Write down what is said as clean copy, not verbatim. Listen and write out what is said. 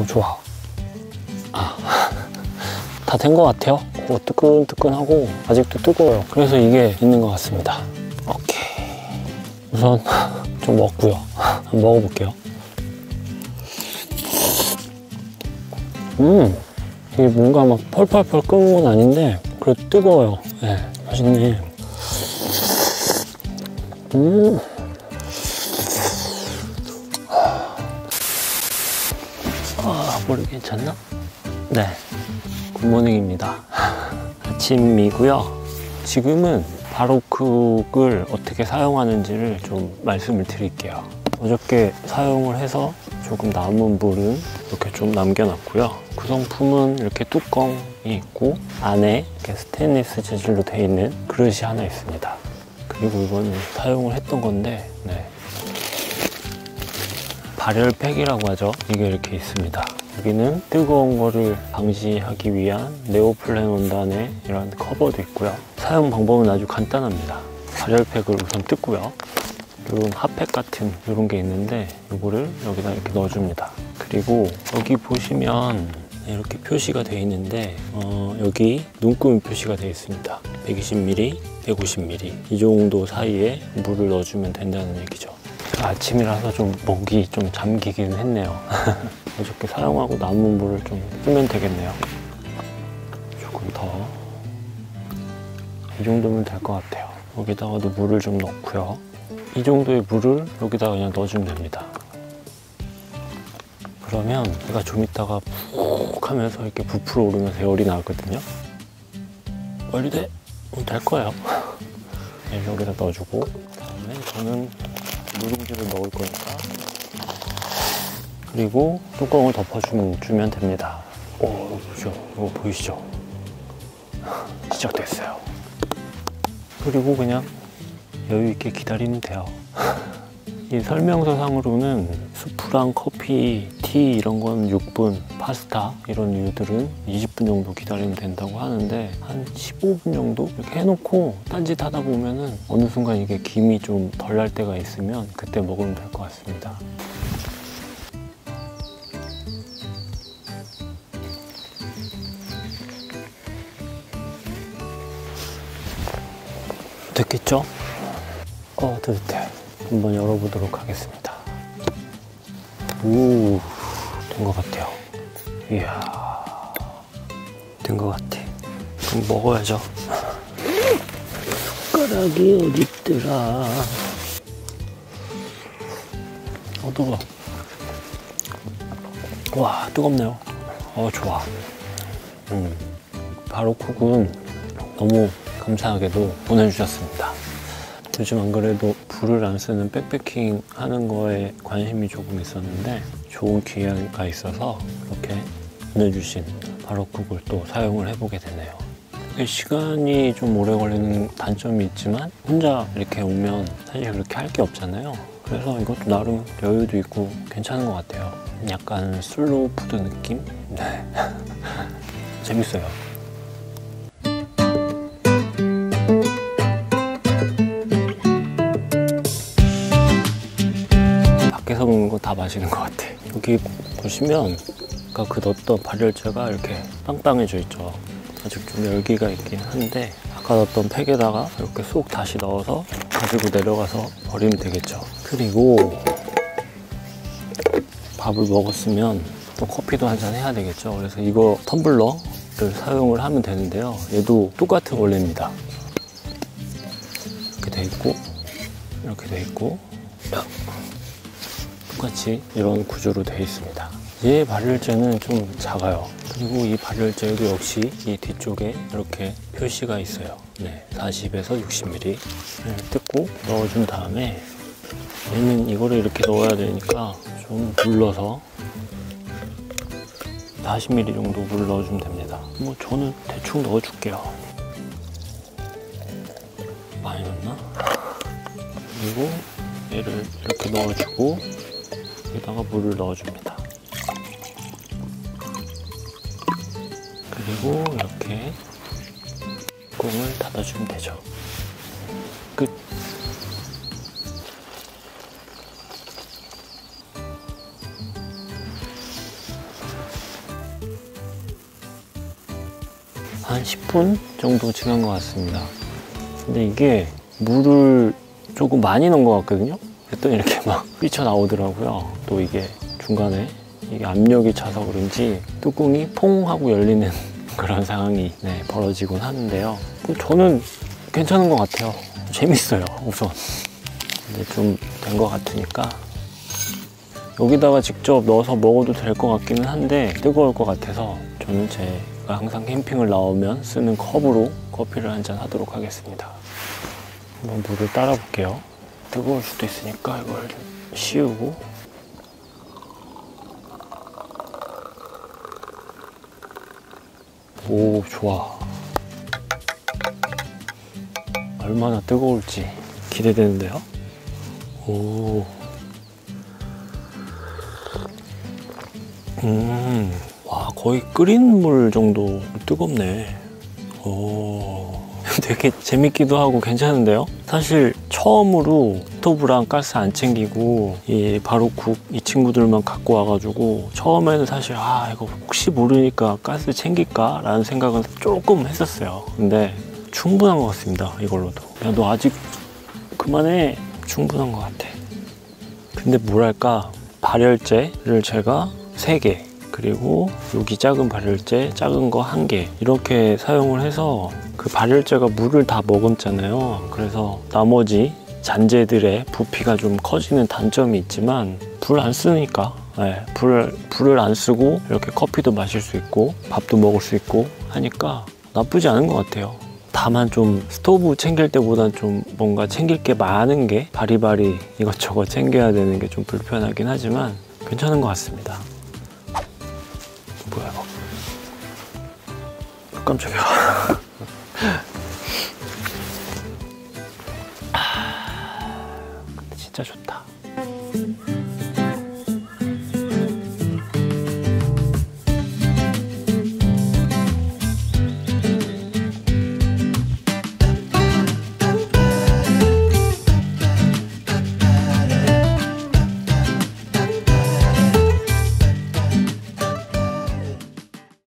좋아. 다 된 것 같아요. 뜨끈뜨끈하고 아직도 뜨거워요. 그래서 이게 있는 것 같습니다. 오케이. 우선 좀 먹고요. 한번 먹어볼게요. 이게 뭔가 막 펄펄펄 끓는 건 아닌데 그래도 뜨거워요. 네, 맛있네. 머리 괜찮나? 네, 굿모닝입니다. 아침이고요. 지금은 바로쿡을 어떻게 사용하는지를 좀 말씀을 드릴게요. 어저께 사용을 해서 조금 남은 물은 이렇게 좀 남겨놨고요. 구성품은 이렇게 뚜껑이 있고 안에 이렇게 스테인리스 재질로 되어 있는 그릇이 하나 있습니다. 그리고 이거는 사용을 했던 건데, 네, 발열팩이라고 하죠. 이게 이렇게 있습니다. 여기는 뜨거운 거를 방지하기 위한 네오플랜 원단의 이런 커버도 있고요. 사용 방법은 아주 간단합니다. 발열팩을 우선 뜯고요. 이런 핫팩 같은 이런 게 있는데 이거를 여기다 이렇게 넣어줍니다. 그리고 여기 보시면 이렇게 표시가 되어 있는데 여기 눈금 표시가 되어 있습니다. 120ml, 150ml 이 정도 사이에 물을 넣어주면 된다는 얘기죠. 아침이라서 좀 목이 좀 잠기긴 했네요. 어저께 사용하고 남은 물을 좀 쓰면 되겠네요. 조금 더. 이 정도면 될 것 같아요. 여기다가도 물을 좀 넣고요. 이 정도의 물을 여기다가 그냥 넣어주면 됩니다. 그러면 얘가 좀 있다가 푹 하면서 이렇게 부풀어 오르면서 열이 나거든요. 열이 될 거예요. 여기다 넣어주고, 그다음에 저는 누룽지를 넣을 거니까, 그리고 뚜껑을 덮어주면 됩니다. 오, 보죠. 이거 보이시죠? 시작됐어요. 그리고 그냥 여유 있게 기다리면 돼요. 이 설명서상으로는 수프랑 커피, 티 이런 건 6분, 파스타 이런 류들은 20분 정도 기다리면 된다고 하는데 한 15분 정도 이렇게 해놓고 딴짓 하다 보면은 어느 순간 이게 김이 좀 덜 날 때가 있으면 그때 먹으면 될 것 같습니다. 됐겠죠? 따뜻해. 한번 열어보도록 하겠습니다. 오, 된 것 같아요. 이야, 된 것 같아. 그럼 먹어야죠. 숟가락이 어딨더라. 뜨거워. 와, 뜨겁네요. 좋아. 바로쿡은 너무 감사하게도 보내주셨습니다. 요즘 안 그래도 불을 안 쓰는 백패킹 하는 거에 관심이 조금 있었는데 좋은 기회가 있어서 이렇게 보내주신 바로쿡을 또 사용을 해보게 되네요. 시간이 좀 오래 걸리는 단점이 있지만 혼자 이렇게 오면 사실 그렇게 할 게 없잖아요. 그래서 이것도 나름 여유도 있고 괜찮은 것 같아요. 약간 슬로우 푸드 느낌? 네. 재밌어요. 밖에서 먹는 거 다 마시는 것 같아. 여기 보시면 아까 그 넣었던 발열체가 이렇게 빵빵해져 있죠. 아직 좀 열기가 있긴 한데 아까 넣었던 팩에다가 이렇게 쏙 다시 넣어서 가지고 내려가서 버리면 되겠죠. 그리고 밥을 먹었으면 또 커피도 한잔 해야 되겠죠. 그래서 이거 텀블러를 사용을 하면 되는데요. 얘도 똑같은 원리입니다. 이렇게 돼 있고 이렇게 돼 있고 똑같이 이런 구조로 되어 있습니다. 얘 발열체는 좀 작아요. 그리고 이 발열체도 역시 이 뒤쪽에 이렇게 표시가 있어요. 네, 40에서 60ml 뜯고 넣어준 다음에 얘는 이거를 이렇게 넣어야 되니까 좀 눌러서 40ml 정도 물 넣어주면 됩니다. 뭐 저는 대충 넣어줄게요. 많이 넣나? 그리고 얘를 이렇게 넣어주고 여기다가 물을 넣어줍니다. 그리고 이렇게 뚜껑을 닫아주면 되죠. 끝. 10분 정도 지난 것 같습니다. 근데 이게 물을 조금 많이 넣은 것 같거든요. 그랬더니 이렇게 막 삐쳐나오더라고요. 또 이게 중간에 이게 압력이 차서 그런지 뚜껑이 퐁 하고 열리는 그런 상황이 벌어지곤 하는데요. 저는 괜찮은 것 같아요. 재밌어요, 우선. 근데 좀 된 것 같으니까 여기다가 직접 넣어서 먹어도 될 것 같기는 한데 뜨거울 것 같아서 저는 제가 항상 캠핑을 나오면 쓰는 컵으로 커피를 한잔 하도록 하겠습니다. 한번 물을 따라 볼게요. 뜨거울 수도 있으니까 이걸 좀 씌우고. 오, 좋아. 얼마나 뜨거울지 기대되는데요. 오. 와, 거의 끓인 물 정도 뜨겁네. 오. 되게 재밌기도 하고 괜찮은데요? 사실 처음으로 스토브랑 가스 안 챙기고 이 바로쿡 이 친구들만 갖고 와가지고 처음에는 사실 이거 혹시 모르니까 가스 챙길까? 라는 생각은 조금 했었어요. 근데 충분한 것 같습니다, 이걸로도. 야, 너 아직 그만해. 충분한 것 같아. 근데 뭐랄까, 발열제를 제가 3개, 그리고 여기 작은 발열제, 작은 거 1개 이렇게 사용을 해서 그 발열제가 물을 다 머금잖아요. 그래서 나머지 잔재들의 부피가 좀 커지는 단점이 있지만 불 안 쓰니까 불을 안 쓰고 이렇게 커피도 마실 수 있고 밥도 먹을 수 있고 하니까 나쁘지 않은 것 같아요. 다만 좀 스토브 챙길 때보단 좀 뭔가 챙길 게 많은 게 바리바리 이것저것 챙겨야 되는 게 좀 불편하긴 하지만 괜찮은 것 같습니다. 뭐야 이거. 깜짝이야. 진짜 좋다.